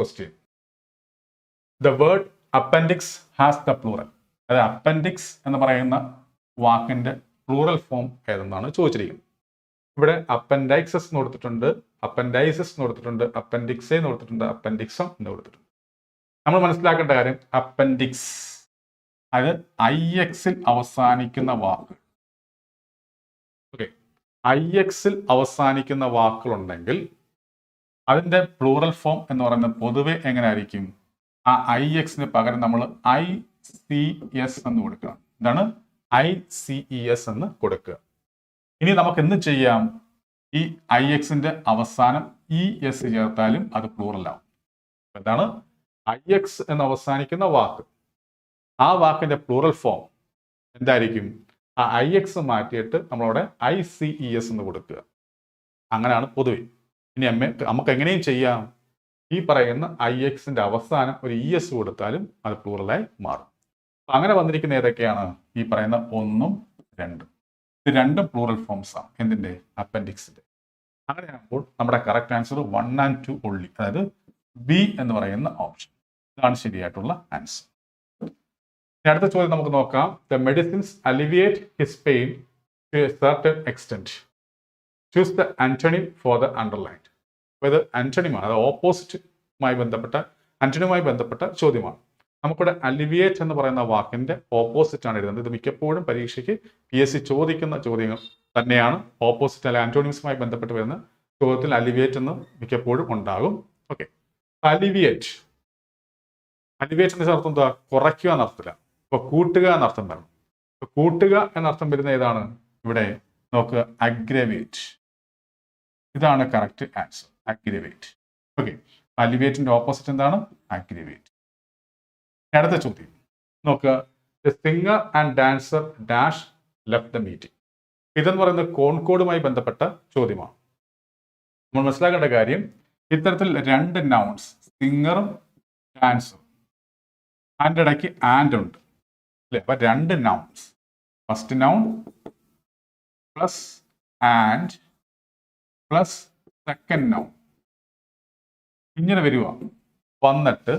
question. The word appendix has the plural. അതായത് appendix എന്ന് പറയുന്ന വാക്കിന്റെ പ്ലൂറൽ ഫോം ഏതെന്നാണ് ചോദിച്ചിരിക്കുന്നത്. ഇവിടെ അപ്പൻഡൈക്സസ് എന്ന് കൊടുത്തിട്ടുണ്ട്, അപ്പൻഡൈസിസ് എന്ന് കൊടുത്തിട്ടുണ്ട്, അപ്പൻഡിക്സെ എന്ന് കൊടുത്തിട്ടുണ്ട്, അപ്പൻഡിക്സം എന്ന് കൊടുത്തിട്ടുണ്ട്. നമ്മൾ മനസ്സിലാക്കേണ്ട കാര്യം അപ്പൻഡിക്സ് അത് IXൽ അവസാനിക്കുന്ന വാക്ക്. ഓക്കെ, IXൽ അവസാനിക്കുന്ന വാക്കുകളുണ്ടെങ്കിൽ അതിന്റെ പ്ലൂറൽ ഫോം എന്ന് പറയുന്നത് പൊതുവെ എങ്ങനെ ആയിരിക്കും? ആ IXന് പകരം നമ്മൾ ICS എന്ന് കൊടുക്കുക. എന്താണ്? ICES എന്ന് കൊടുക്കുക. ഇനി നമുക്ക് എന്ത് ചെയ്യാം? ഈ IXന്റെ അവസാനം ES ചേർത്താലും അത് പ്ലൂറൽ ആവും. എന്താണ്? IX എന്ന് അവസാനിക്കുന്ന വാക്ക്, ആ വാക്കിന്റെ പ്ലൂറൽ ഫോം എന്തായിരിക്കും? ആ IX മാറ്റിയിട്ട് നമ്മളവിടെ ICES എന്ന് കൊടുക്കുക. അങ്ങനെയാണ് പൊതുവെ. ഇനി നമുക്ക് എങ്ങനെയും ചെയ്യാം, ഈ പറയുന്ന IXന്റെ അവസാനം ഒരു ES കൊടുത്താലും അത് പ്ലൂറലായി മാറും. അങ്ങനെ വന്നിരിക്കുന്ന ഏതൊക്കെയാണ്? ഈ പറയുന്ന 1ഉം 2ഉം. ഇത് രണ്ടും പ്ലൂറൽ ഫോംസ് ആണ് എന്തിന്റെ? അപ്പൻഡിക്സിന്റെ. അങ്ങനെയാകുമ്പോൾ നമ്മുടെ കറക്റ്റ് ആൻസർ 1 and 2 only, അതായത് B എന്ന് പറയുന്ന ഓപ്ഷൻ. ഇതാണ് ശരിയായിട്ടുള്ള ആൻസർ. അടുത്ത ചോദ്യം നമുക്ക് നോക്കാം. The medicines alleviate his pain to a certain extent. Choose the antonym for the underlined. ഇത് ആന്റണിമാണ്, അത് ഓപ്പോസിറ്റുമായി ബന്ധപ്പെട്ട ചോദ്യമാണ്. നമുക്കിവിടെ അലിവിയേറ്റ് എന്ന് പറയുന്ന വാക്കിന്റെ ഓപ്പോസിറ്റ് ആണ് എഴുതുന്നത്. ഇത് മിക്കപ്പോഴും പരീക്ഷയ്ക്ക് PSC ചോദിക്കുന്ന ചോദ്യങ്ങൾ തന്നെയാണ്. ഓപ്പോസിറ്റ് അല്ലെ ആന്റോണിംസുമായി ബന്ധപ്പെട്ട് വരുന്ന ചോദ്യത്തിൽ അലിവിയേറ്റ് എന്ന് മിക്കപ്പോഴും ഉണ്ടാകും. ഓക്കെ, അലിവിയേറ്റ് എന്ന അർത്ഥം എന്താ? കുറയ്ക്കുക എന്നർത്ഥമില്ല. ഇപ്പൊ കൂട്ടുക എന്നർത്ഥം വരണം. കൂട്ടുക എന്നർത്ഥം വരുന്ന ഏതാണ്? ഇവിടെ നോക്കുക, അഗ്രവേറ്റ്. ഇതാണ് കറക്റ്റ് ആൻസർ, അഗ്രവേറ്റ്. ഓക്കെ, അലിവേറ്റിന്റെ ഓപ്പോസിറ്റ് എന്താണ്? അഗ്രവേറ്റ്. അടുത്ത ചോദ്യം നോക്കുക. The singer and dancer dash left the meeting. ഇതെന്ന് പറയുന്നത് കോൺകോഡുമായി ബന്ധപ്പെട്ട ചോദ്യമാണ്. നമ്മൾ മനസ്സിലാക്കേണ്ട കാര്യം, ഇത്തരത്തിൽ രണ്ട് നൗൺസ്, സിംഗറും ഡാൻസറും, അതിൻ്റെ ഇടയ്ക്ക് ആൻഡ് ഉണ്ട് അല്ലെ? അപ്പൊ രണ്ട് nouns, first noun plus and plus second noun, ഇങ്ങനെ വരിക. വന്നിട്ട്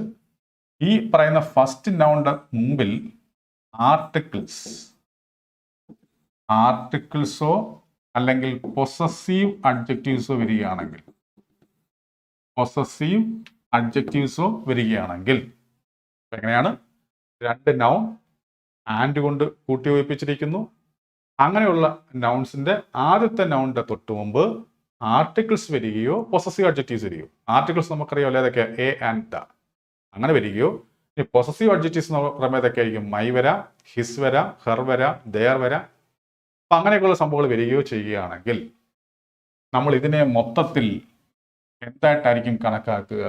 ഈ പറയുന്ന ഫസ്റ്റ് നൗണിന്റെ മുമ്പിൽ ആർട്ടിക്കിൾസോ അല്ലെങ്കിൽ പൊസസീവ് അഡ്ജക്റ്റീവ്സോ വരികയാണെങ്കിൽ എങ്ങനെയാണ്? രണ്ട് നൗൺ ആൻഡ് കൊണ്ട് കൂട്ടി യോജിപ്പിച്ചിരിക്കുന്നു. അങ്ങനെയുള്ള നൗൺസിന്റെ ആദ്യത്തെ നൗണിന്റെ തൊട്ട് മുമ്പ് ആർട്ടിക്കിൾസ് വരികയോ പൊസസീവ് അഡ്ജക്റ്റീവ്സ് വരികയോ. ആർട്ടിക്കിൾസ് നമുക്കറിയാമല്ലോ ഏതൊക്കെ? A and the. അങ്ങനെ വരികയോ. ഇനി പൊസസീവ് അഡ്ജക്റ്റീവ്സ് എന്ന് പറയുമ്പോൾ ഏതൊക്കെ ആയിരിക്കും? മൈ വരാം, ഹിസ് വരാം, ഹെർ വരാം, ദെയർ വരാം. അപ്പൊ അങ്ങനെയൊക്കെയുള്ള സംഭവങ്ങൾ വരികയോ ചെയ്യുകയാണെങ്കിൽ നമ്മൾ ഇതിനെ മൊത്തത്തിൽ എന്തായിട്ടായിരിക്കും കണക്കാക്കുക?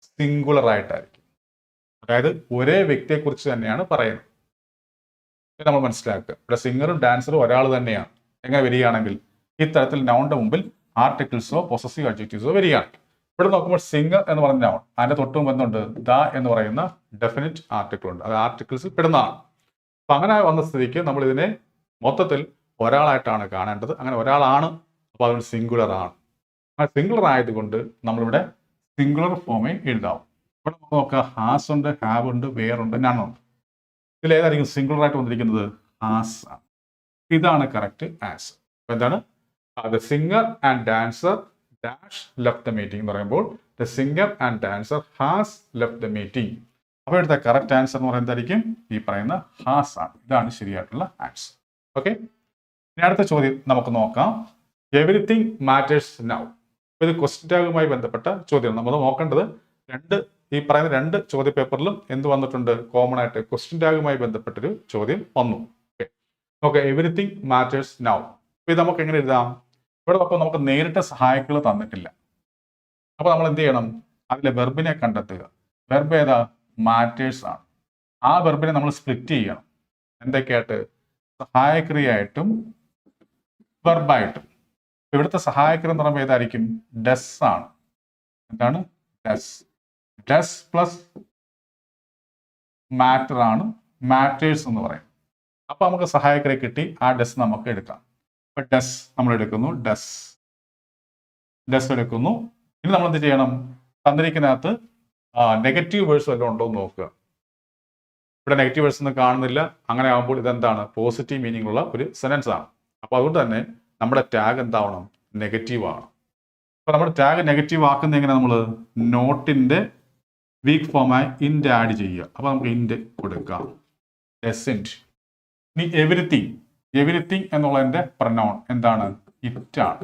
സിംഗുലർ ആയിട്ടായിരിക്കും. അതായത് ഒരേ വ്യക്തിയെക്കുറിച്ച് തന്നെയാണ് പറയുന്നത്. നമ്മൾ മനസ്സിലാക്കുക, ഇവിടെ സിംഗറും ഡാൻസറും ഒരാൾ തന്നെയാണ്. എങ്ങനെ വരികയാണെങ്കിൽ ഇത്തരത്തിൽ നൗണിന്റെ മുമ്പിൽ ആർട്ടിക്കിൾസോ പൊസസീവ് അഡ്ജക്റ്റീവ്സോ വരികയാണെങ്കിൽ. ഇവിടെ നോക്കുമ്പോൾ സിംഗർ എന്ന് പറയുന്ന നൗൺ, അതിന്റെ തൊട്ടും ബന്ധമുണ്ട് ദ എന്ന് പറയുന്ന ഡെഫിനിറ്റ് ആർട്ടിക്കിൾ ഉണ്ട്, അത് ആർട്ടിക്കിൾസിൽ പെടുന്നതാണ്. അപ്പൊ അങ്ങനെ വന്ന സ്ഥിതിക്ക് നമ്മൾ ഇതിനെ മൊത്തത്തിൽ ഒരാളായിട്ടാണ് കാണേണ്ടത്. അങ്ങനെ ഒരാളാണ്, അപ്പൊ അതുകൊണ്ട് സിംഗുലർ ആണ്. അങ്ങനെ സിംഗുലർ ആയതുകൊണ്ട് നമ്മളിവിടെ സിംഗുലർ ഫോമേ എഴുതാവും. ഇവിടെ നമുക്ക് നോക്കാം, ഹാസ് ഉണ്ട്, ഹാവ് ഉണ്ട്, വെയർ ഉണ്ട്, നൺ ഉണ്ട്. ഇതിൽ ഏതായിരിക്കും സിംഗുലർ ആയിട്ട് വന്നിരിക്കുന്നത്? ഹാസ് ആണ്. ഇതാണ് കറക്റ്റ് ആൻസർ. അപ്പൊ എന്താണ്? The singer and dancer dash left the meeting എന്ന് പറയുമ്പോൾ the singer and dancer has left the meeting. അപ്പോൾ ഇവിടുത്തെ കറക്റ്റ് ആൻസർ എന്ന് പറയുന്നത് എന്തായിരിക്കും? ഈ പറയുന്ന ഹാസ് ആണ്. ഇതാണ് ശരിയായിട്ടുള്ള ആൻസർ. ഓക്കെ, ഇനി അടുത്ത ചോദ്യം നമുക്ക് നോക്കാം. Everything matters now. ഇത് ക്വസ്റ്റ്യൻ ടാഗുമായി ബന്ധപ്പെട്ട ചോദ്യം. നമ്മൾ നോക്കേണ്ടത് ഈ പറയുന്ന രണ്ട് ചോദ്യ പേപ്പറിലും എന്ത് വന്നിട്ടുണ്ട്? കോമൺ ആയിട്ട് ക്വസ്റ്റ്യൻ ടാഗുമായി ബന്ധപ്പെട്ടൊരു ചോദ്യം വന്നു. ഓക്കെ, നോക്കാം. Everything matters now. ഇത് നമുക്ക് എങ്ങനെ എഴുതാം? ഇവിടെ നോക്കുമ്പോൾ നമുക്ക് നേരിട്ട് സഹായക്കുകൾ തന്നിട്ടില്ല. അപ്പൊ നമ്മൾ എന്ത് ചെയ്യണം? അതിലെ വെർബിനെ കണ്ടെത്തുക. വെർബ് ഏതാ? മാറ്റേഴ്സ് ആണ്. ആ വെർബിനെ നമ്മൾ സ്പ്ലിറ്റ് ചെയ്യണം. എന്തൊക്കെയായിട്ട്? സഹായക്രിയയായിട്ടും വെർബായിട്ടും. ഇവിടുത്തെ സഹായക്രിയ എന്ന് പറയുമ്പോൾ ഏതായിരിക്കും? ഡസ് ആണ്. എന്താണ്? ഡസ് പ്ലസ് മാറ്റർ ആണ് മാറ്റേഴ്സ് എന്ന് പറയും. അപ്പൊ നമുക്ക് സഹായക്രിയ കിട്ടി. ആ ഡസ് നമുക്ക് എടുക്കാം. ഇപ്പൊ ഡസ് നമ്മൾ എടുക്കുന്നു, ഡസ് എടുക്കുന്നു. ഇനി നമ്മൾ എന്ത് ചെയ്യണം? തന്നിരിക്കുന്നതിനകത്ത് നെഗറ്റീവ് വേഴ്സ് വല്ലതും ഉണ്ടോ എന്ന് നോക്കുക. ഇവിടെ നെഗറ്റീവ് വേഴ്സ് ഒന്നും കാണുന്നില്ല. അങ്ങനെ ആകുമ്പോൾ ഇതെന്താണ്? പോസിറ്റീവ് മീനിങ് ഉള്ള ഒരു സെന്റൻസ് ആണ്. അപ്പോൾ അതുകൊണ്ട് തന്നെ നമ്മുടെ ടാഗ് എന്താവണം? നെഗറ്റീവ് ആവണം. അപ്പോൾ നമ്മുടെ ടാഗ് നെഗറ്റീവ് ആക്കുന്ന എങ്ങനെ? നമ്മൾ നോട്ടിന്റെ വീക്ക് ഫോമായി ഇൻഡ് ആഡ് ചെയ്യുക. അപ്പോൾ നമുക്ക് ഇൻഡ് കൊടുക്കാം. ഡസൻറ്റ്. ഇനി എവരിത്തിങ് എന്നുള്ളതിന്റെ പ്രനൗൺ എന്താണ്? ഇറ്റ് ആണ്.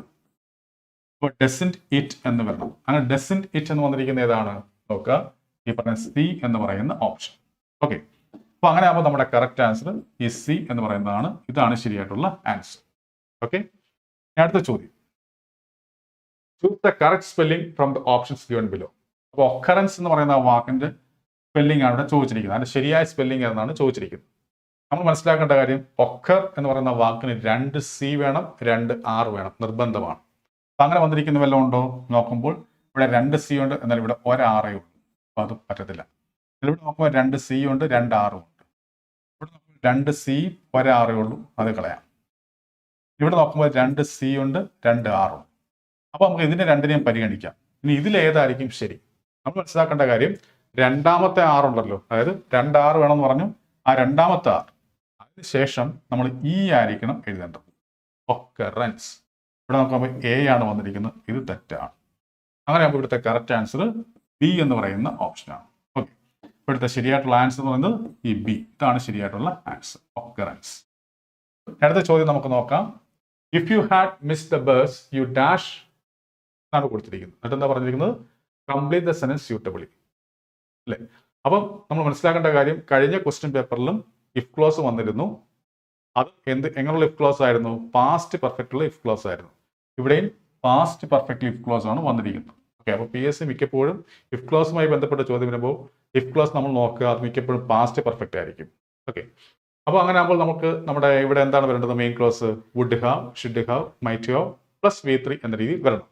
അപ്പോൾ ഡസൻറ്റ് ഇറ്റ് എന്ന് വരണം. അങ്ങനെ ഡസൻറ്റ് ഇറ്റ് എന്ന് വന്നിരിക്കുന്ന ഏതാണ്? നോക്കുക, ഈ പറഞ്ഞ സി എന്ന് പറയുന്ന ഓപ്ഷൻ. ഓക്കെ, അപ്പൊ അങ്ങനെ ആകുമ്പോൾ നമ്മുടെ കറക്റ്റ് ആൻസർ ഈ സി എന്ന് പറയുന്നതാണ്. ഇതാണ് ശരിയായിട്ടുള്ള ആൻസർ. ഓക്കെ, അടുത്ത ചോദ്യം. Choose the correct spelling from the options given below. അപ്പോൾ ഒക്കറൻസ് എന്ന് പറയുന്ന വാക്കിന്റെ സ്പെല്ലിംഗ് ആണ് ഇവിടെ ചോദിച്ചിരിക്കുന്നത്. അതിന്റെ ശരിയായ സ്പെല്ലിംഗ് എന്നാണ് ചോദിച്ചിരിക്കുന്നത്. നമ്മൾ മനസ്സിലാക്കേണ്ട കാര്യം, ഒക്കർ എന്ന് പറയുന്ന വാക്കിന് 2 സി വേണം, 2 ആർ വേണം, നിർബന്ധമാണ്. അപ്പൊ അങ്ങനെ വന്നിരിക്കുന്ന വല്ലതും ഉണ്ടോ നോക്കുമ്പോൾ ഇവിടെ 2 സി ഉണ്ട്, എന്നാൽ ഇവിടെ 1 ആറേ ഉള്ളൂ. അപ്പൊ അത് പറ്റത്തില്ല. ഇവിടെ നോക്കുമ്പോൾ 2 സി ഉണ്ട്, 2 ആറും ഉണ്ട്. ഇവിടെ നോക്കുമ്പോൾ 2 സി 1 ആറേ ഉള്ളൂ, അത് കളയാം. ഇവിടെ നോക്കുമ്പോൾ 2 സി ഉണ്ട്, 2 ആറും. അപ്പൊ നമുക്ക് ഇതിനെ രണ്ടിനെയും പരിഗണിക്കാം. ഇനി ഇതിലേതായിരിക്കും ശരി? നമ്മൾ മനസ്സിലാക്കേണ്ട കാര്യം, രണ്ടാമത്തെ ആറുണ്ടല്ലോ, അതായത് 2 ആറ് വേണമെന്ന് പറഞ്ഞു. ആ രണ്ടാമത്തെ ആർ അതിനുശേഷം നമ്മൾ ഇ ആയിരിക്കണം എഴുതേണ്ടത്. ഒക്കറൻസ്. ഇവിടെ നോക്കുമ്പോൾ എ ആണ് വന്നിരിക്കുന്നത്, ഇത് തെറ്റാണ്. അങ്ങനെ ആകുമ്പോൾ ഇവിടുത്തെ കറക്റ്റ് ആൻസർ ബി എന്ന് പറയുന്ന ഓപ്ഷനാണ്. ഓക്കെ, ഇവിടുത്തെ ശരിയായിട്ടുള്ള ആൻസർ എന്ന് പറയുന്നത് ഈ ബി. ഇതാണ് ശരിയായിട്ടുള്ള ആൻസർ, ഒക്കറൻസ്. അടുത്ത ചോദ്യം നമുക്ക് നോക്കാം. If you had miss the bus you dash എന്നാണ് കൊടുത്തിരിക്കുന്നത്. എന്നിട്ട് എന്താ പറഞ്ഞിരിക്കുന്നത്? കംപ്ലീറ്റ് ദ സെന്റൻസ് സ്യൂട്ടബിളി, അല്ലേ? അപ്പം നമ്മൾ മനസ്സിലാക്കേണ്ട കാര്യം, കഴിഞ്ഞ ക്വസ്റ്റ്യൻ പേപ്പറിലും ഇഫ് ക്ലോസ് വന്നിരുന്നു. അത് എങ്ങനെയുള്ള ഇഫ് ക്ലോസ് ആയിരുന്നു? പാസ്റ്റ് പെർഫെക്റ്റുള്ള ഇഫ് ക്ലോസ് ആയിരുന്നു. ഇവിടെയും പാസ്റ്റ് പെർഫെക്റ്റ് ഇഫ് ക്ലോസ് ആണ് വന്നിരിക്കുന്നത്. ഓക്കെ, അപ്പോൾ PSC മിക്കപ്പോഴും ഇഫ് ക്ലോസുമായി ബന്ധപ്പെട്ട ചോദ്യം വരുമ്പോൾ ഇഫ് ക്ലോസ് നമ്മൾ നോക്കുക, അത് മിക്കപ്പോഴും പാസ്റ്റ് പെർഫെക്റ്റ് ആയിരിക്കും. ഓക്കെ, അപ്പോൾ അങ്ങനെ ആകുമ്പോൾ നമുക്ക് നമ്മുടെ ഇവിടെ എന്താണ് വരേണ്ടത്? Main clause would have, should have, might have plus V3 എന്ന രീതിയിൽ വരണം.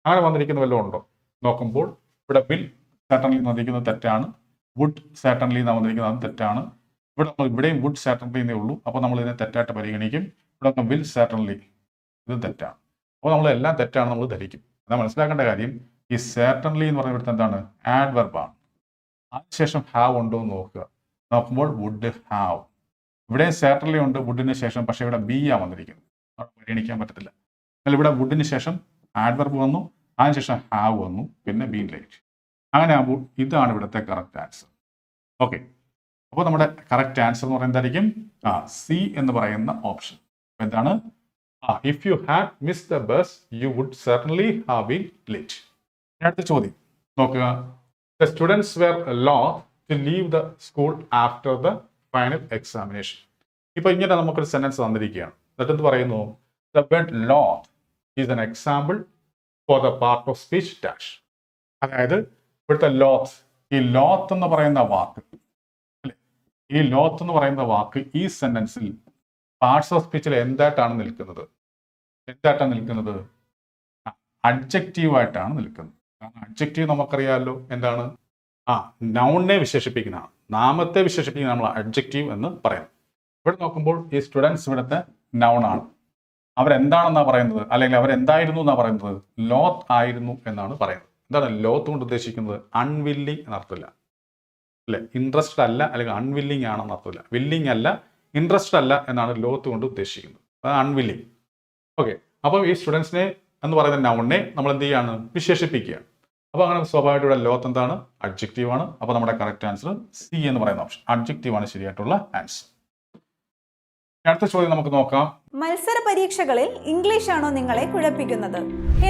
അങ്ങനെ വന്നിരിക്കുന്ന വല്ലതും ഉണ്ടോ നോക്കുമ്പോൾ ഇവിടെ വിൽ സാറ്റർലി വന്നിരിക്കുന്നത് തെറ്റാണ്. വുഡ് സാറ്റർലി എന്നാണ് വന്നിരിക്കുന്നത്, അതും തെറ്റാണ്. ഇവിടെയും വുഡ് സാറ്റർലി എന്നേ ഉള്ളൂ. അപ്പോൾ നമ്മൾ ഇതിനെ തെറ്റായിട്ട് പരിഗണിക്കും. ഇവിടെ വിൽ സാറ്റർലി, ഇത് തെറ്റാണ്. അപ്പോൾ നമ്മൾ എല്ലാം തെറ്റാണ് നമ്മൾ ധരിക്കും. എന്നാൽ മനസ്സിലാക്കേണ്ട കാര്യം, ഈ സാറ്റർലി എന്ന് പറയുന്നത് എന്താണ്? ആഡ്വർബാണ്. അതിനുശേഷം ഹാവ് ഉണ്ടോ എന്ന് നോക്കുമ്പോൾ വുഡ് ഹാവ്. ഇവിടെ സാറ്റർലി ഉണ്ട് വുഡിന് ശേഷം, പക്ഷേ ഇവിടെ ബി ആ വന്നിരിക്കുന്നത്, പരിഗണിക്കാൻ പറ്റത്തില്ല. എന്നാൽ ഇവിടെ വുഡിന് ശേഷം ആഡ്വർബ് വന്നു, അതിനുശേഷം ഹാവ് വന്നു, പിന്നെ ബീൻ ലൈറ്റ്. അങ്ങനെ ആകുമ്പോൾ ഇതാണ് ഇവിടുത്തെ കറക്റ്റ് ആൻസർ. ഓക്കെ, അപ്പോൾ നമ്മുടെ കറക്റ്റ് ആൻസർ എന്ന് പറയുന്നത് എന്തായിരിക്കും? സി എന്ന് പറയുന്ന ഓപ്ഷൻ. എന്താണ്? If you had miss the bus you would certainly have been late. അടുത്ത ചോദ്യം നോക്കുക. The students were loath to leave the school after the final examination. ഇപ്പൊ ഇങ്ങനെ നമുക്കൊരു സെന്റൻസ് തന്നിരിക്കുകയാണ്. എന്നിട്ട് എന്ത് പറയുന്നു? The word loath is an example for the part of speech dash. അതായത് ഇവിടുത്തെ ലോത്ത്, ഈ ലോത്ത് എന്ന് പറയുന്ന വാക്ക്, അല്ലെ, ഈ ലോത്ത് എന്ന് പറയുന്ന വാക്ക് ഈ സെന്റൻസിൽ പാർട്സ് ഓഫ് സ്പീച്ചിൽ എന്തായിട്ടാണ് നിൽക്കുന്നത്? അഡ്ജക്റ്റീവ് ആയിട്ടാണ് നിൽക്കുന്നത്. കാരണം അഡ്ജക്റ്റീവ് നമുക്കറിയാമല്ലോ എന്താണ്? നൗണിനെ വിശേഷിപ്പിക്കുന്നതാണ്, നാമത്തെ വിശേഷിപ്പിക്കുന്ന നമ്മൾ അഡ്ജക്റ്റീവ് എന്ന് പറയാം. ഇവിടെ നോക്കുമ്പോൾ ഈ സ്റ്റുഡൻസ് ഇവിടുത്തെ നൗണാണ്. അവരെന്താണെന്നാണ് പറയുന്നത്, അല്ലെങ്കിൽ അവരെന്തായിരുന്നു എന്നാണ് പറയുന്നത്? ലോത്ത് ആയിരുന്നു എന്നാണ് പറയുന്നത്. എന്താണ് ലോത്ത് കൊണ്ട് ഉദ്ദേശിക്കുന്നത്? അൺവില്ലിങ് എന്നർത്ഥമില്ല, അല്ലെ? ഇൻട്രസ്റ്റഡ് അല്ല, അല്ലെങ്കിൽ അൺവില്ലിങ് ആണെന്ന് അർത്ഥമില്ല. വില്ലിങ് അല്ല, ഇൻട്രസ്റ്റഡ് അല്ല എന്നാണ് ലോത്ത് കൊണ്ട് ഉദ്ദേശിക്കുന്നത്. അത് അൺവില്ലിങ്. ഓക്കെ, അപ്പോൾ ഈ സ്റ്റുഡൻസിനെ എന്ന് പറയുന്ന നൗണിനെ നമ്മൾ എന്ത് ചെയ്യാണ്? വിശേഷിപ്പിക്കുകയാണ്. അപ്പോൾ അങ്ങനെ സ്വാഭാവികമായിട്ട് ഇവിടെ ലോത്ത് എന്താണ്? അഡ്ജക്റ്റീവ് ആണ്. അപ്പോൾ നമ്മുടെ കറക്റ്റ് ആൻസർ സി എന്ന് പറയുന്ന ഓപ്ഷൻ, അഡ്ജക്റ്റീവ് ആണ് ശരിയായിട്ടുള്ള ആൻസർ. അടുത്ത ചോദ്യം നമുക്ക് നോക്കാം. മത്സര പരീക്ഷകളിൽ ഇംഗ്ലീഷ് ആണോ നിങ്ങളെ കുഴപ്പിക്കുന്നത്?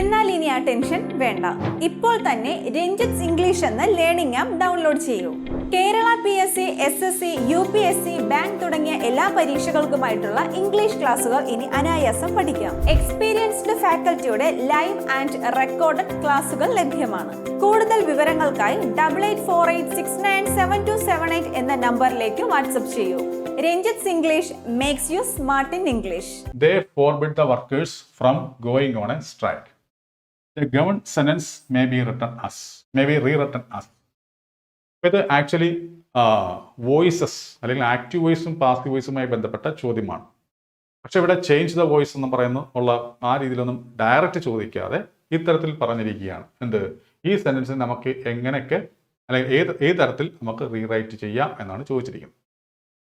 എന്നാൽ ഇനി ആ ടെൻഷൻ വേണ്ട. ഇപ്പോൾ തന്നെ രഞ്ജിത്ത് ഇംഗ്ലീഷ് എന്ന ലേണിംഗ് ആപ്പ് ഡൗൺലോഡ് ചെയ്യൂ. Kerala PSC, SSC, UPSC, bank തുടങ്ങിയ എല്ലാ പരീക്ഷകൾക്കുമായിട്ടുള്ള ഇംഗ്ലീഷ് ക്ലാസുകൾ ഇനി അനായാസം പഠിക്കാം. എക്സ്പീരിയൻസ്ഡ് ഫാക്കൽറ്റിയുടെ ലൈവ് ആൻഡ് റെക്കോർഡഡ് ക്ലാസുകൾ ലഭ്യമാണ്. കൂടുതൽ വിവരങ്ങൾക്കായി 8848697278 എന്ന നമ്പറിലേക്ക് വാട്സ്ആപ്പ് ചെയ്യൂ. Ranjith English makes you smart in English. They forbid the workers from going on a strike. The given sentence may be rewritten as. ഇത് ആക്ച്വലി വോയിസസ് അല്ലെങ്കിൽ ആക്റ്റീവ് വോയിസും പാസീവ് വോയിസുമായി ബന്ധപ്പെട്ട ചോദ്യമാണ്. പക്ഷെ ഇവിടെ ചേഞ്ച് ദ വോയിസ് എന്ന് ഉള്ള ആ രീതിയിലൊന്നും ഡയറക്റ്റ് ചോദിക്കാതെ ഇത്തരത്തിൽ പറഞ്ഞിരിക്കുകയാണ്. എന്ത്? ഈ സെന്റൻസിൽ നമുക്ക് എങ്ങനെയൊക്കെ അല്ലെങ്കിൽ ഏത് തരത്തിൽ നമുക്ക് റീറൈറ്റ് ചെയ്യാം എന്നാണ് ചോദിച്ചിരിക്കുന്നത്.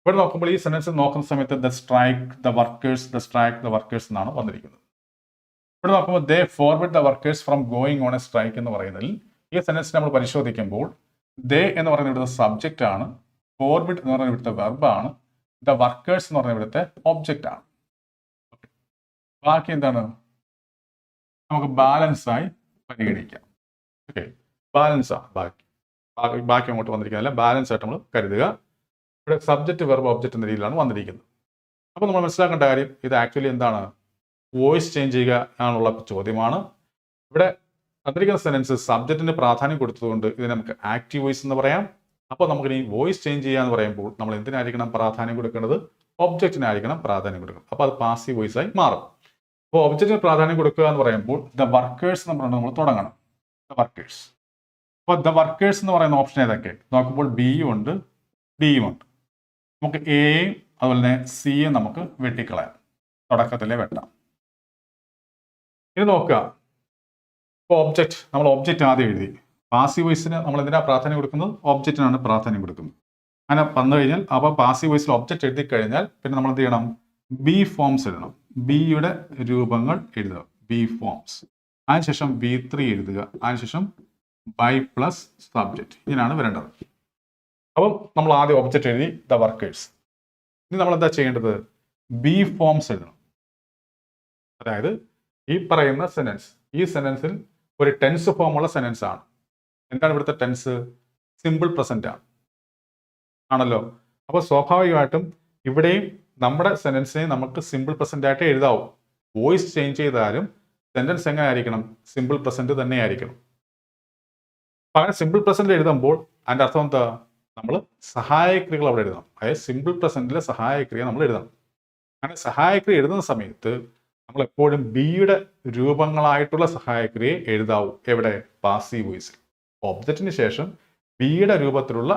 ഇവിടെ നോക്കുമ്പോൾ ഈ സെന്റൻസ് നോക്കുന്ന സമയത്ത് ദ സ്ട്രൈക്ക് ദ വർക്കേഴ്സ് എന്നാണ് വന്നിരിക്കുന്നത്. ഇവിടെ നോക്കുമ്പോൾ they forward the workers from going on a strike എന്ന് പറയുന്നതിൽ ഈ സെന്റൻസ് നമ്മൾ പരിശോധിക്കുമ്പോൾ ദേ എന്ന് പറയുന്ന ഇവിടുത്തെ സബ്ജക്റ്റ് ആണ്, ഫോർവേഡ് എന്ന് പറയുന്ന ഇവിടുത്തെ വെർബാണ്, ദ വർക്കേഴ്സ് എന്ന് പറയുന്ന ഇവിടുത്തെ ഒബ്ജക്റ്റ് ആണ്. ബാക്കി എന്താണ്, നമുക്ക് ബാലൻസ് ആയി പരിഗണിക്കാം. ഓക്കെ, ബാലൻസ് ആണ് ബാക്കി അങ്ങോട്ട് വന്നിരിക്കുന്നില്ല, ബാലൻസ് ആയിട്ട് നമ്മൾ കരുതുക. ഇവിടെ സബ്ജക്റ്റ് വെർബ് ഒബ്ജക്റ്റ് എന്ന രീതിയിലാണ് വന്നിരിക്കുന്നത്. അപ്പോൾ നമ്മൾ മനസ്സിലാക്കേണ്ട കാര്യം ഇത് ആക്ച്വലി എന്താണ്, വോയിസ് ചേഞ്ച് ചെയ്യുക എന്നുള്ള ചോദ്യമാണ്. ഇവിടെ തന്നിരിക്കുന്ന സെന്റൻസ് സബ്ജക്റ്റിന് പ്രാധാന്യം കൊടുത്തതുകൊണ്ട് ഇതിനെ നമുക്ക് ആക്റ്റീവ് വോയിസ് എന്ന് പറയാം. അപ്പോൾ നമുക്ക് ഇനി വോയിസ് ചേഞ്ച് ചെയ്യുക എന്ന് പറയുമ്പോൾ നമ്മൾ എന്തിനായിരിക്കണം പ്രാധാന്യം കൊടുക്കേണ്ടത്, ഒബ്ജക്റ്റിനായിരിക്കണം പ്രാധാന്യം കൊടുക്കണം. അപ്പോൾ അത് പാസീവ് വോയിസ് ആയി മാറും. അപ്പോൾ ഒബ്ജക്റ്റിന് പ്രാധാന്യം കൊടുക്കുക എന്ന് പറയുമ്പോൾ ദ വർക്കേഴ്സ് എന്ന് പറഞ്ഞാൽ നമ്മൾ തുടങ്ങണം. The workers. അപ്പോൾ ദ വർക്കേഴ്സ് എന്ന് പറയുന്ന ഓപ്ഷൻ ഏതൊക്കെ നോക്കുമ്പോൾ ബിയും ഉണ്ട്, ഡിയും ഉണ്ട്. നമുക്ക് എയും അതുപോലെ തന്നെ സിയും നമുക്ക് വെട്ടിക്കളയാം, തുടക്കത്തിലെ വെട്ടാം. ഇത് നോക്കുക, ഇപ്പോൾ നമ്മൾ ഒബ്ജക്റ്റ് ആദ്യം എഴുതി. പാസീവ് വോയിസിന് നമ്മൾ എന്തിനാണ് പ്രാധാന്യം കൊടുക്കുന്നത്, ഒബ്ജക്റ്റിനാണ് പ്രാധാന്യം കൊടുക്കുന്നത്. അങ്ങനെ വന്നു കഴിഞ്ഞാൽ അപ്പോൾ പാസീവ് വോയിസിൽ ഒബ്ജക്റ്റ് എഴുതി കഴിഞ്ഞാൽ പിന്നെ നമ്മൾ എന്ത് ചെയ്യണം, ബി ഫോംസ് എഴുതണം. ബിയുടെ രൂപങ്ങൾ എഴുതുക, ബി ഫോംസ്. അതിനുശേഷം V3 എഴുതുക. അതിനുശേഷം ബൈ പ്ലസ് സബ്ജക്റ്റ്, ഇതിനാണ് വരേണ്ടത്. അപ്പം നമ്മൾ ആദ്യം ഒബ്ജക്റ്റ് എഴുതി ദ വർക്കേഴ്സ്. ഇനി നമ്മൾ എന്താ ചെയ്യേണ്ടത്, ബി ഫോംസ് എഴുതണം. അതായത് ഈ പറയുന്ന സെന്റൻസ്, ഈ സെന്റൻസിൽ ഒരു ടെൻസ് ഫോമുള്ള സെന്റൻസ് ആണ്. എന്താണ് ഇവിടുത്തെ ടെൻസ്, സിമ്പിൾ പ്രസന്റ് ആണ്, ആണല്ലോ. അപ്പോൾ സ്വാഭാവികമായിട്ടും ഇവിടെയും നമ്മുടെ സെന്റൻസിനെ നമുക്ക് സിമ്പിൾ പ്രസന്റ് ആയിട്ട് എഴുതാവും. വോയിസ് ചേഞ്ച് ചെയ്താലും സെന്റൻസ് എങ്ങനെ ആയിരിക്കണം, സിമ്പിൾ പ്രസന്റ് തന്നെ ആയിരിക്കണം. അങ്ങനെ സിമ്പിൾ പ്രസന്റ് എഴുതുമ്പോൾ അതിൻ്റെ അർത്ഥം എന്താ, നമ്മൾ സഹായക്രിയകൾ അവിടെ എഴുതണം. അതായത് സിമ്പിൾ പ്രസന്റിലെ സഹായക്രിയ നമ്മൾ എഴുതണം. അങ്ങനെ സഹായക്രിയ എഴുതുന്ന സമയത്ത് നമ്മൾ എപ്പോഴും ബിയുടെ രൂപങ്ങളായിട്ടുള്ള സഹായക്രിയയെ എഴുതാവൂ. എവിടെ, പാസീവ് വോയിസിൽ. ഒബ്ജക്റ്റിന് ശേഷം ബിയുടെ രൂപത്തിലുള്ള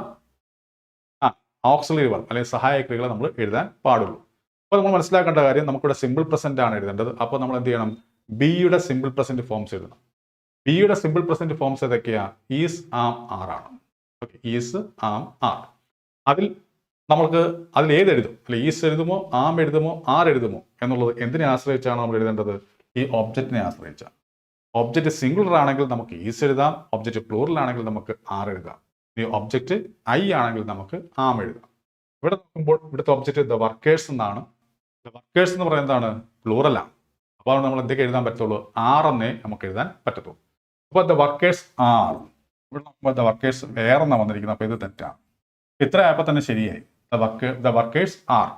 ഓക്സിലറി വെർബ് അല്ലെങ്കിൽ സഹായക്രിയകളെ നമ്മൾ എഴുതാൻ പാടുള്ളൂ. അപ്പോൾ നമ്മൾ മനസ്സിലാക്കേണ്ട കാര്യം, നമുക്കിവിടെ സിമ്പിൾ പ്രസന്റ് ആണ് എഴുതേണ്ടത്. അപ്പോൾ നമ്മൾ എന്ത് ചെയ്യണം, ബിയുടെ സിമ്പിൾ പ്രസന്റ് ഫോംസ് എഴുതണം. ബിയുടെ സിമ്പിൾ പ്രസന്റ് ഫോംസ് ഏതൊക്കെയാണ്, ഈസ്, ആം, ആർ ആണ്. Okay, is, am, are. അതിൽ ഏതെഴുതും, അല്ലെ ഈസ് എഴുതുമോ, ആം എഴുതുമോ, ആർ എഴുതുമോ എന്നുള്ളത് എന്തിനെ ആശ്രയിച്ചാണ് നമ്മൾ എഴുതേണ്ടത്, ഈ ഒബ്ജക്റ്റിനെ ആശ്രയിച്ചാണ്. ഒബ്ജക്റ്റ് സിംഗുലർ ആണെങ്കിൽ നമുക്ക് ഈസ് എഴുതാം, ഒബ്ജക്റ്റ് പ്ലൂറൽ ആണെങ്കിൽ നമുക്ക് ആർ എഴുതാം. ഈ ഒബ്ജക്റ്റ് ഐ ആണെങ്കിൽ നമുക്ക് ആം എഴുതാം. ഇവിടെ നോക്കുമ്പോൾ ഇവിടുത്തെ ഒബ്ജക്റ്റ് ദ വർക്കേഴ്സ് എന്നാണ്. ദ വർക്കേഴ്സ് എന്ന് പറയുന്നത് എന്താണ്, പ്ലൂറലാണ്. അപ്പോൾ നമ്മൾ എന്തൊക്കെ എഴുതാൻ പറ്റുള്ളൂ, ആർ എന്നേ നമുക്ക് എഴുതാൻ പറ്റത്തുള്ളൂ. അപ്പോൾ ദ വർക്കേഴ്സ് ആർ. ഇവിടെ നോക്കുമ്പോൾ ദ വർക്കേഴ്സ് വേറെന്നാണ് വന്നിരിക്കുന്നത്. അപ്പോൾ ഇത് തെറ്റാണ്. ഇത്ര ആയപ്പോൾ തന്നെ ശരിയായി. The workers R.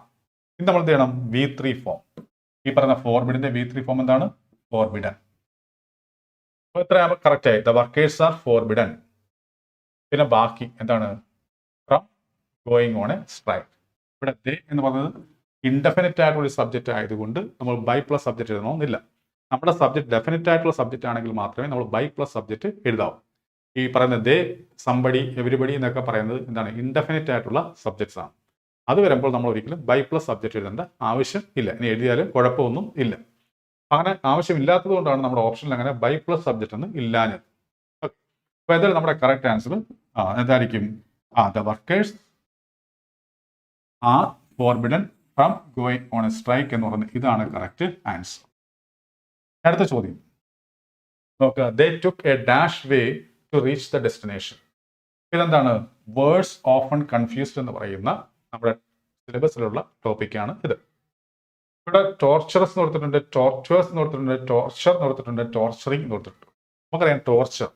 ഇനി നമ്മൾ എന്ത് ചെയ്യണം, V3 ഫോം. ഈ പറയുന്ന ഫോർബിഡിന്റെ V3 ഫോം എന്താണ്, ഫോർബിഡൻ. അപ്പോൾ ഇത്ര ആയപ്പോൾ കറക്റ്റ് ആയി. The workers are forbidden. പിന്നെ ബാക്കി എന്താണ്, from going on a strike. ഇവിടെ ദേ എന്ന് പറയുന്നത് ഇൻഡെഫിനിറ്റ് ആയിട്ടുള്ള സബ്ജക്റ്റ് ആയതുകൊണ്ട് നമ്മൾ ബൈ പ്ലസ് സബ്ജക്റ്റ് എഴുതണമെന്നില്ല. നമ്മുടെ സബ്ജക്റ്റ് ഡെഫിനിറ്റ് ആയിട്ടുള്ള സബ്ജക്റ്റ് ആണെങ്കിൽ മാത്രമേ നമ്മൾ ബൈ പ്ലസ് സബ്ജക്റ്റ് എഴുതാവൂ. ഈ പറയുന്ന ദേ, സംബടി, എവരിബഡി എന്നൊക്കെ പറയുന്നത് എന്താണ്, ഇൻഡെഫിനിറ്റ് ആയിട്ടുള്ള സബ്ജക്ട്സ് ആണ്. അത് വരുമ്പോൾ നമ്മൾ ഒരിക്കലും ബൈ പ്ലസ് സബ്ജക്റ്റ് എഴുതേണ്ട ആവശ്യം ഇല്ല. ഇനി എഴുതിയാലും കുഴപ്പമൊന്നും ഇല്ല. അങ്ങനെ ആവശ്യമില്ലാത്തത് കൊണ്ടാണ് നമ്മുടെ ഓപ്ഷനിൽ അങ്ങനെ ബൈ പ്ലസ് സബ്ജക്റ്റ് എന്ന് ഇല്ലാഞ്ഞത്. അപ്പോൾ എന്തായാലും നമ്മുടെ കറക്റ്റ് ആൻസർ എന്തായിരിക്കും, the workers are forbidden from going on a strike എന്ന് പറയുന്നത് ഇതാണ് കറക്റ്റ് ആൻസർ. അടുത്ത ചോദ്യം നോക്കുക, they took a dash way to reach the destination. ഇതെന്താണ്, വേർഡ്സ് ഓഫൺ കൺഫ്യൂസ്ഡ് എന്ന് പറയുന്ന നമ്മുടെ സിലബസിലുള്ള ടോപ്പിക്കാണ് ഇത്. ഇവിടെ ടോർച്ചറസ് എന്ന് കൊടുത്തിട്ടുണ്ട്, ടോർച്ചേഴ്സ് എന്ന് കൊടുത്തിട്ടുണ്ട്, ടോർച്ചർ എന്ന് കൊടുത്തിട്ടുണ്ട്, ടോർച്ചറിങ് എന്ന് കൊടുത്തിട്ടുണ്ട്. നമുക്കറിയാം ടോർച്ചർ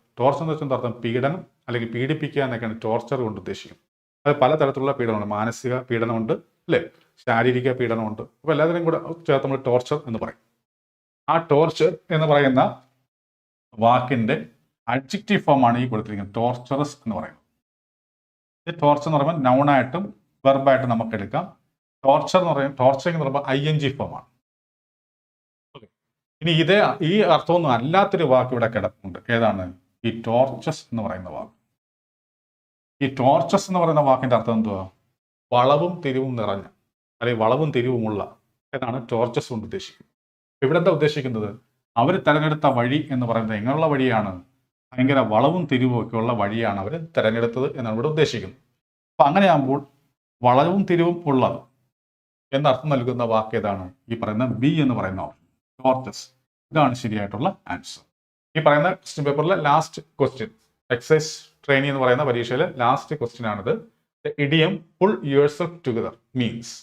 എന്ന് വെച്ചാൽ അർത്ഥം പീഡനം അല്ലെങ്കിൽ പീഡിപ്പിക്കുക എന്നൊക്കെയാണ് ടോർച്ചർ കൊണ്ട് ഉദ്ദേശിക്കുന്നത്. അത് പലതരത്തിലുള്ള പീഡനമുണ്ട്. മാനസിക പീഡനമുണ്ട്, അല്ലേ, ശാരീരിക പീഡനമുണ്ട്. അപ്പോൾ എല്ലാത്തിനും കൂടെ ചേർത്ത് നമ്മൾ ടോർച്ചർ എന്ന് പറയും. ആ ടോർച്ചർ എന്ന് പറയുന്ന വാക്കിന്റെ അഡ്ജക്റ്റീവ് ഫോമാണ് ഈ കൊടുത്തിരിക്കുന്നത്, ടോർച്ചറസ് എന്ന് പറയുന്നത്. ഈ ടോർച്ചർ എന്ന് പറയുമ്പോൾ നൗണായിട്ടും വെർബായിട്ടും നമുക്ക് എടുക്കാം. ടോർച്ചറിങ് എന്ന് പറയുമ്പോൾ ING ഫോമാണ്. ഇനി ഈ അർത്ഥമൊന്നും അല്ലാത്തൊരു വാക്ക് ഇവിടെ കിടപ്പുണ്ട്. ഏതാണ്, ഈ ടോർച്ചസ് എന്ന് പറയുന്ന വാക്ക്. ഈ ടോർച്ചസ് എന്ന് പറയുന്ന വാക്കിന്റെ അർത്ഥം എന്തുവാ, വളവും തിരിവും നിറഞ്ഞ അല്ലെങ്കിൽ വളവും തിരിവുമുള്ള എന്നാണ് ടോർച്ചസ് കൊണ്ട് ഉദ്ദേശിക്കുന്നത്. ഇവിടെ എന്താ ഉദ്ദേശിക്കുന്നത്, അവർ തിരഞ്ഞെടുത്ത വഴി എന്ന് പറയുന്നത് എങ്ങനെയുള്ള വഴിയാണ്, ഭയങ്കര വളവും തിരിവും ഒക്കെ ഉള്ള വഴിയാണ് അവർ തിരഞ്ഞെടുത്തത് എന്നാണ് ഇവിടെ ഉദ്ദേശിക്കുന്നത്. അപ്പം അങ്ങനെയാകുമ്പോൾ വളവും തിരിവും ഉള്ളത് എന്നർത്ഥം നൽകുന്ന വാക്ക് ഏതാണ്? ഈ പറയുന്ന ബി എന്ന് പറയുന്ന ഓപ്ഷൻ, ടോർച്ചസ്. ഇതാണ് ശരിയായിട്ടുള്ള ആൻസർ. ഈ പറയുന്ന ക്വസ്റ്റ്യൻ പേപ്പറിലെ ലാസ്റ്റ് ക്വസ്റ്റ്യൻ, എക്സൈസ് ട്രെയിനി എന്ന് പറയുന്ന പരീക്ഷയിലെ ലാസ്റ്റ് ക്വസ്റ്റ്യൻ ആണിത്. Idiom pull yourself together means,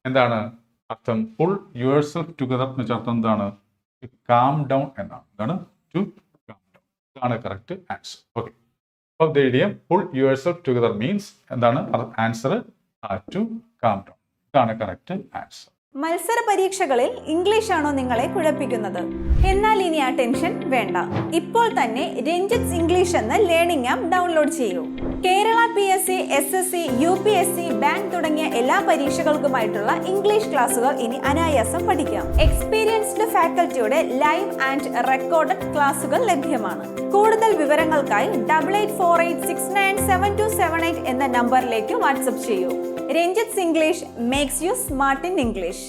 എന്താണ് അർത്ഥം? പുൾ യുവർ സെൽഫ് ടുഗദർ എന്ന് വെച്ചാൽ അർത്ഥം എന്താണ്? കാം ഡൗൺ എന്നാണ്. എന്താണ്? To calm down. ഇതാണ് കറക്റ്റ് ആൻസർ. ഓക്കെ, അപ്പോൾ the idiom pull yourself together means എന്താണ് ആൻസർ? To calm down. ഇതാണ് കറക്റ്റ് ആൻസർ. മത്സര പരീക്ഷകളിൽ ഇംഗ്ലീഷ് ആണോ നിങ്ങളെ കുഴപ്പിക്കുന്നത്? എന്നാൽ ഇനി ആ ടെൻഷൻ വേണ്ട. ഇപ്പോൾ തന്നെ രഞ്ജിത്ത് ഇംഗ്ലീഷ് എന്ന ലേണിംഗ് ആപ്പ് ഡൗൺലോഡ് ചെയ്യൂ. Kerala PSC, SSC, UPSC, bank തുടങ്ങിയ എല്ലാ പരീക്ഷകൾക്കുമായിട്ടുള്ള ഇംഗ്ലീഷ് ക്ലാസുകൾ ഇനി അനായാസം പഠിക്കാം. എക്സ്പീരിയൻസ്ഡ് ഫാക്കൽറ്റിയുടെ ലൈവ് ആൻഡ് റെക്കോർഡഡ് ക്ലാസുകൾ ലഭ്യമാണ്. കൂടുതൽ വിവരങ്ങൾക്കായി 8848697278 എന്ന നമ്പറിലേക്ക് വാട്സ്ആപ്പ് ചെയ്യൂ. Ranjith English makes you smart in English.